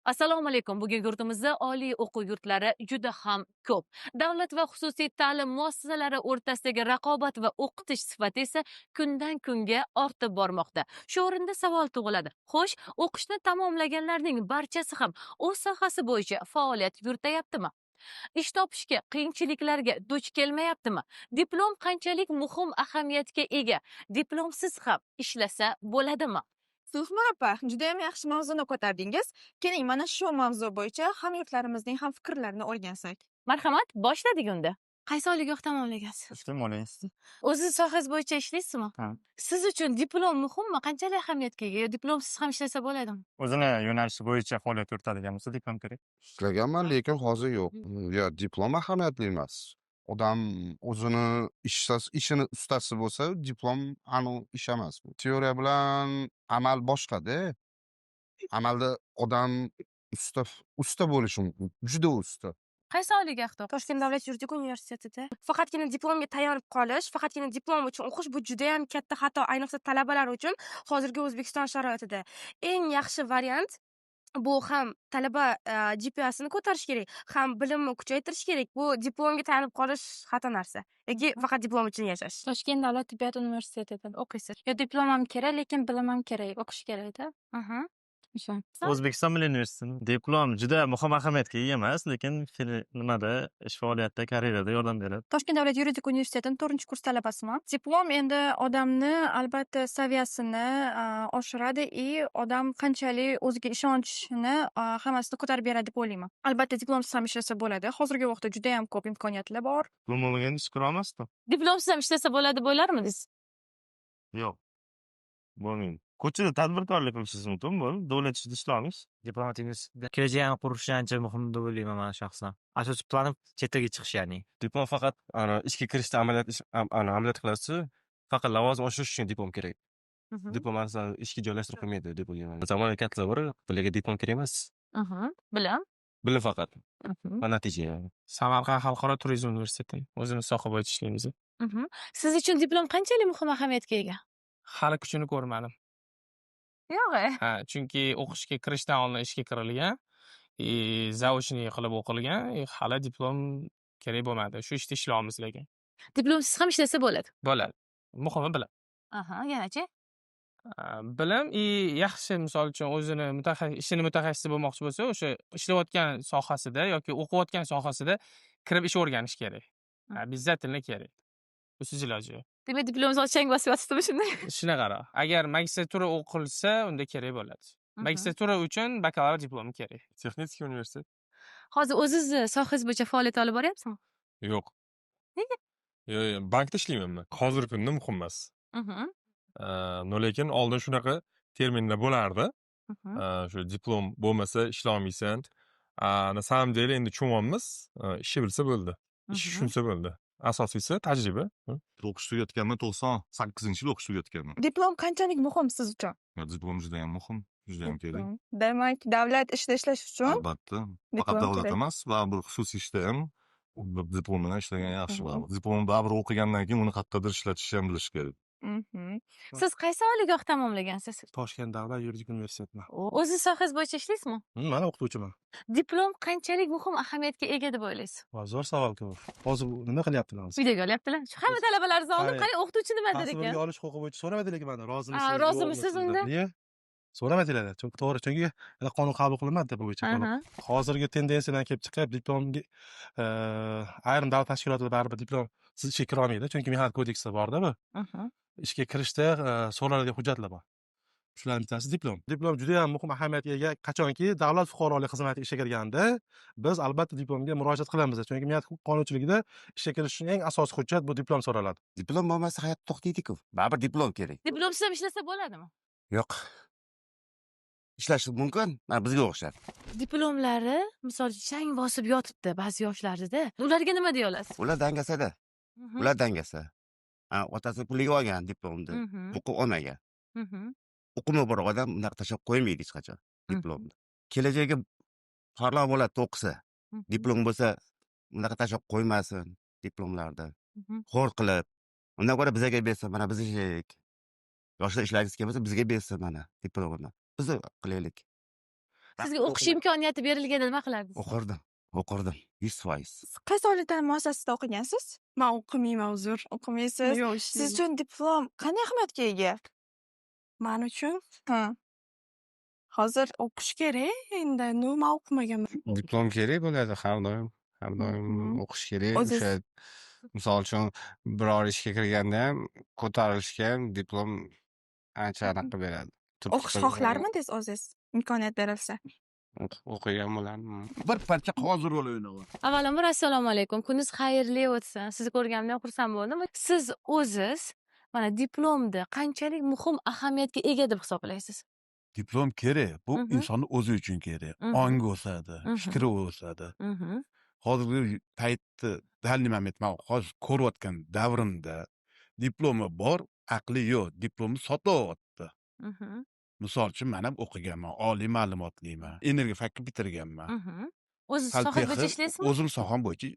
Assalomu alaykum. Bugungi yurtimizda oliy o'quv yurtlari juda ham ko'p. Davlat va xususiy ta'lim muassasalari o'rtasidagi raqobat va o'qitish sifati esa kundan kunga ortib bormoqda. Shu o'rinda savol tug'iladi. Xo'sh, o'qishni tamomlaganlarning barchasi ham o'z sohasi bo'yicha faoliyat yuritayaptimi? Ish topishga qiyinchiliklarga duch kelmayaptimi? Diplom qanchalik muhim ahamiyatga ega? Diplomsiz ham ishlasa bo'ladimi? Zuhra opa, judayam yaxshi mavzuni ko'tardingiz. Keling, mana shu mavzu bo'yicha hamyurtlarimizning ham fikrlarini o'rgansak. Marhamat, boshladik unda. Qaysi oliygoh tamomlagansiz? Ishlim olaysiz. O'zingiz sohangiz bo'yicha ishlaysizmi? Ha. Siz uchun diplom muhimmi? Qanchalik ahamiyatga ega? Diplomsiz ham ishlasa bo'ladimi? O'zini yo'nalishi bo'yicha faoliyat yuritadigan bo'lsa diplom kerak. Ishlaganman, lekin hozir yo'q. Ya diplom ahamiyatli emas. Odam o'zini ishini ustasi bo'lsa, diplom aniq ish emas bu. Teoriya bilan amal boshqa-da. Amalda odam usta bo'lishi mumkin. Juda usta. Qaysi oliygohda? Toshkent davlat yuridik universitetida faqatgina diplomga tayanib qolish, faqatgina diplom uchun o'qish bu juda ham katta xato, ayniqsa talabalar uchun hozirgi O'zbekiston sharoitida eng yaxshi variant bu ham talaba GPA'sini ko'tarish kerak, ham bilimni kuchaytirish kerak. Bu diplomga tayanib qolish xato narsa. Yoki faqat diplom uchun yashash. Toshkent davlat tibbiyot universitetida o'qiysiz. Yo diplom ham kerak, lekin bilim ham kerak, o'qish kerak-da. O'sha. O'zbekiston Milliy universiteti diplom juda muhim ahamiyatga ega emas, lekin nimada ish faoliyatida, karyerada yordam beradi. Toshkent davlat yuridik universitetining 4-kurs talabasiman. Diplom endi odamni albatta saviyasini oshiradi и odam qanchalik o'ziga ishonchini hammasini ko'tarib beradi deb o'ylayman. Albatta diplomsiz ham ishlasa bo'ladi. Hozirgi vaqtda juda ham ko'p imkoniyatlar bor. Diplom bo'lmagan ish ko'ra olmasdi. Diplomsiz ham ishlasa bo'ladi bo'larmidingiz? Yo'q. Bo'lmaydi. Ko'chada tadbirkorlik qilishingiz mumkin bo'ladi. Davlat ishida ishlamiz. Diplomatingiz kelajagini qurish ancha muhim deb o'ylayman men shaxsan. Asosiy plani chet elga chiqish ya'ni. Diplom faqat ishga kirishda amaliyot qilasiz. Faqat lavozim oshirish uchun diplom kerak. Diplom ishga joylashtirib qo'ymaydi deb o'ylayman. Zamonaviy kattalar bor, bularga diplom kerak emas. Bilim. Bilim faqat va natija. Samarqand xalqaro turizm universiteti. O'zimiz soha bo'yicha ishlaymiz. Siz uchun diplom qanchalik muhim ahamiyatga ega? Hali kuchini ko'rmadim. Yo'q. Ha, chunki o'qishga kirishdan oldin ishga kirilgan, zaochniy qilib o'qilgan, hali diplom kerak bo'lmadi. Shu ishda ishlaymiz lekin. Diplomsiz ham ishlasa bo'ladi. Bo'ladi. Muhimi bilim. Yanachi? Bilim yaxshi, misol uchun o'zini ishini mutaxassisi bo'lmoqchi bo'lsa, o'sha ishlayotgan sohasida yoki o'qiyotgan sohasida kirib ish o'rganish kerak. Обязательно kerak. Busiz iloji yo'q. Demak, diplomsiz olchang bosyapsizmi shunday? Shunaqa. Agar magistratura o'qilsa, unda kerak bo'ladi. Magistratura uchun bakalavr diplomi kerak. Texnik universitet? Hozir o'zingizni sohangiz bo'yicha faoliyat olib boryapsizmi? Yo'q. Nega? Yo'q, bankda ishlayman men. Hozirgi kunda muhim emas. Lekin oldin shunaqa terminlar bo'lardi. Shu diplom bo'lmasa ishlolmaysan. Na samom деле endi cho'monmiz, ishni bilsa bo'ldi. Ishni tushunsa bo'ldi. Asosiysi tajriba. O'qish tugatganman, 98-yil o'qish tugatganman. Diplom qanchalik muhim siz uchun? Diplom juda ham muhim, juda ham kerak. Demak, davlat ishda ishlash uchun Albatta, faqat davlat emas, baribir xususiy ishda ham diplom bilan ishlagan yaxshi. Diplom baribir o'qigandan keyin uni qayerdadir ishlatishni ham bilish kerak. Siz qaysi oliygoh tamomlagansiz? Toshkent davlat yuridik universitetidan. O'zingiz sohangiz bo'yicha ishlaysizmi? Men o'qituvchiman. Diplom qanchalik muhim ahamiyatga ega deb o'ylaysiz? Zo'r savol-ku. Hozir nima qilyaptilar? Videoga olyaptilar. Shu hamma talabalar oldin qarang, o'qituvchi nima der ekan? Tasvirga olish huquqi bo'yicha so'ramadi lekin mana rozimisiz? Rozimisiz unda? Niye? So'ramadinglar. To'g'ri, chunki qonun qabul qilinmadi bu bo'yicha. Hozirgi tendensiyadan kelib chiqib, diplomga ayrim davlat tashkilotida baribir diplom siz ishga kira olmaydi, chunki mehnat kodeksi borda bu. Ishga kirishda so'raladigan hujjatlar bor. Shularning bittasi diplom. Diplom juda ham muhim ahamiyatga ega. Qachonki davlat fuqarolik xizmatiga ishga kirganda biz albatta diplomga murojaat qilamiz. Chunki mehnat qonunchiligida ishga kirish uchun eng asosiy hujjat bu diplom so'raladi. Diplom bo'lmasa hayot to'xtaydi-ku. Baribir diplom kerak. Diplomsiz ham ishlasa bo'ladimi? Yo'q. Ishlash mumkin, mana bizga o'xshab. Diplomlari, misol uchun chang bosib yotibdi ba'zi yoshlarda. Ularga nima deya olasiz? Ular dangasada. Ular dangasa. Otasi puliga olgan diplomni, o'qib olmagan. O'qimay bor odam unaqa tashlab qo'ymaydi hech qachon diplomni. Kelajagiga parlaq bo'ladi o'qisa. Diplom bo'lsa, unaqa tashlab qo'ymasin diplomlarda. Xo'r qilib, undan ko'ra bizga bersa, mana biz ishlaylik. Yoshlar ishlagisi kelmasa bizga bersa mana diplomini. Biz qilaylik. Sizga o'qish imkoniyati berilganda nima qilardingiz? O'qirdim. 100%. Siz qaysi oliy ta'lim muassasasida o'qigansiz? man o'qimayman uzr. O'qimaysiz. Yo'q, Siz ishlayman. uchun diplom qanday ahamiyatga ega? Man uchun Ha. Hozir o'qish kerak. Endi man o'qimaganman. Diplom kerak bo'ladi har doim. Har doim Mhm. o'qish kerak. O'ziz- O'sha misol uchun biror ishga kirganda ham, ko'tarilishga ham diplom ancha anaqa beradi. o'qish xohlarmidingiz o'ziz? Imkoniyat berilsa. O'qigan bo'lardim. Bir parcha qog'oz rol o'ynagan. Avvalambor assalomu alaykum. Kuningiz xayrli o'tsin. Sizni ko'rganimdan xursand bo'ldim. Siz o'ziz mana diplomni qanchalik muhim ahamiyatga ega deb hisoblaysiz? Diplom kerak. Bu Mhm. insonni o'zi uchun kerak. Mhm. Ongi o'sadi, Mhm. fikri o'sadi. Mhm. Hozirgi paytda dalil man hozir ko'rayotgan davrimda diplomi bor, aqli yo'q. Diplomni sotyapti. Mhm. Misol uchun men ham o'qiganman, oliy ma'lumotliman. Energiya fakki bitirganman. Mhm. O'ziz Sal soha bo'yicha texnik, ishlaysizmi? o'zim soham bo'yicha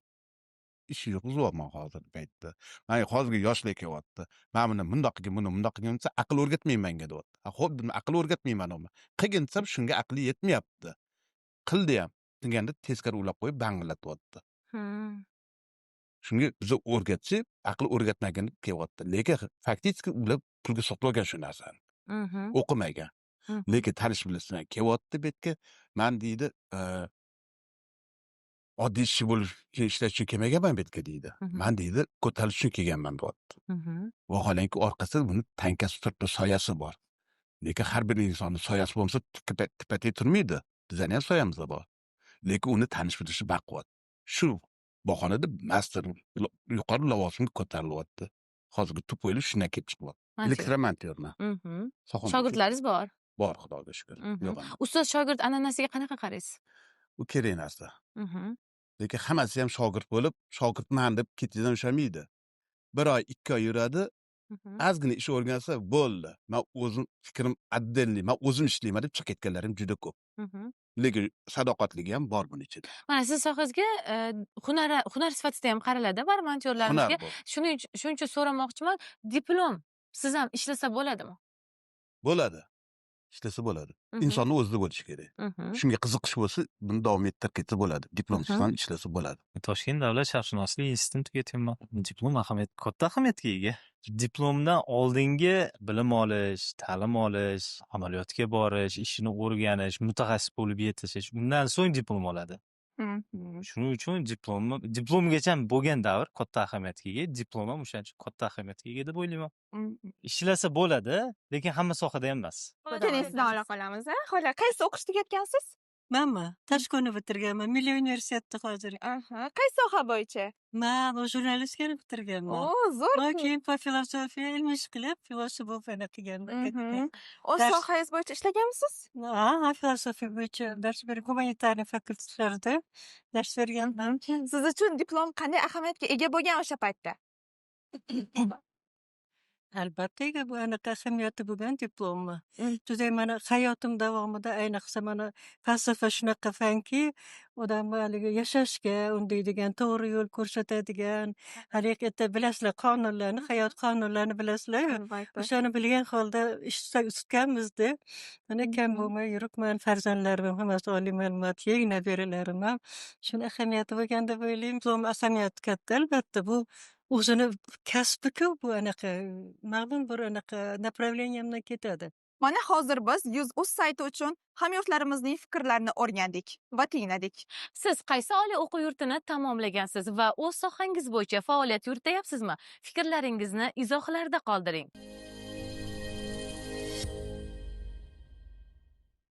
ish yurg'izyapman hozirgi paytda. Mana hozirgi yoshlar kelyapti. Mana buni bundoq qilgin, buni bundoq qilgin desa, aql o'rgatmayman menga deyapti. Xo'p, buni aql o'rgatmayman uni. Qilgin desam, shunga aqli yetmayapti. Qildi ham. Deganda teskari ulab qo'yib banglatyapti. Hmm. Shunga biza o'rgatsak, aql o'rgatmagan kelyapti. Lekin faktik ular pulga sotib olgan shu narsani. Mhm. O'qimagan. Mhm. Lekin tanish bilan kelyapti bu yerga. Men deydi, oddiy ishchi bo'lish ishlash uchun kelmaganman bu yerga deydi. Mhm. Men deydi, ko'tarish uchun kelganman deyapti. Mhm. Vaholanki orqasida buni tankasi turibdi, soyasi bor. Lekin har bir insonni soyasi bo'lmasa tepatay turmaydi. Bizani ham soyamiz bor. Lekin uni tanish bilishi baquvvat. Shu bahonada master yuqori lavozimga ko'tarilyapti. Hozirgi tupoyli shundan kelib chiqyapti. Mashallah. Elektromonterman. Mhm. Soham Shogirdlaringiz bor. bor, Xudoga shukr. Mhm. Yo'q. Ustoz shogird an'anasiga qanaqa qaraysiz? U kerak narsa. Mhm. Lekin hammasi ham shogird bo'lib, shogirdman deb ketidan ushlamaydi. 1 oy, 2 oy yuradi, Mhm. ozgina ish o'rgansa bo'ldi. Men o'zim fikrim addelli, men o'zim ishlayman deb chiqib ketganlarim juda ko'p. Mhm. Lekin sadoqatligi ham bor buning ichida. Mana siz sohangizga hunar sifatida ham qaraladi Hunar volontyorlarimizga. bor. Shuning uchun so'ramoqchiman, diplom siz ham ishlasa bo'ladimi? Bo'ladi. Ishlasa bo'ladi. Mhm. Insonni o'zida bo'lishi kerak. Mhm. Shunga qiziqish bo'lsa, buni davom ettirib ketsa bo'ladi. Diplomsiz Mhm. ham ishlasa bo'ladi. Toshkent davlat sharqshunoslik institutini tugatganman. Diplom katta ahamiyatga ega. Diplomdan oldingi bilim olish, ta'lim olish, amaliyotga borish, ishini o'rganish, mutaxassis bo'lib yetishish, undan so'ng diplom oladi. Mhm. Shuning uchun diplomgacha bo'lgan davr katta ahamiyatga ega, diplom ham o'shaning uchun katta ahamiyatga ega deb o'ylayman. Ishlasa bo'ladi, lekin hamma sohada ham emas. Keling sizdan ola qolamiz. Xo'la, qaysi o'qish tugatgansiz? Manmi? Tashkentni bitirganman. Milliy universitetda hozir. Aha. Qaysi soha bo'yicha? Men jurnalistikani bitirganman. O, zo'r. Keyin filosofiya ilmiy ish qilib, filosofiyani qilganman. Mhm. O'z Dars- sohangiz bo'yicha ishlaganmisiz? Ha, filosofiya bo'yicha dars berib, humanitarniy fakultetlarida dars berganman. Siz uchun diplom qanday ahamiyatga ega bo'lgan o'sha paytda? Albatta, bu anaqa ahamiyati bo'lgan diplommi. Juda mana hayotim davomida ayniqsa mana falsafa shunaqa fanki, odamni haligi yashashga undaydigan, to'g'ri yo'l ko'rsatadigan, haqiqatda bilasizlar qonunlarni, hayot qonunlarini bilasizlar. Albatta. O'shani bilgan holda ustganmizda. Mana kam bo'lmay yuribman, farzandlarim hammasi oliy ma'lumotli, nabiralarim ham. Shuni ahamiyati bo'lgan deb o'ylayman. Diplom ahamiyati katta albatta. Bu o'zini kasbi-ku bu anaqa ma'lum bir anaqa направлениемdan ketadi. Mana hozir biz Yuz.uz sayti uchun hamyurtlarimizning fikrlarini o'rgandik va tingladik. Siz qaysi oliy o'quv yurtini tamomlagansiz va o'z sohangiz bo'yicha faoliyat yurityapsizmi? Fikrlaringizni izohlarda qoldiring.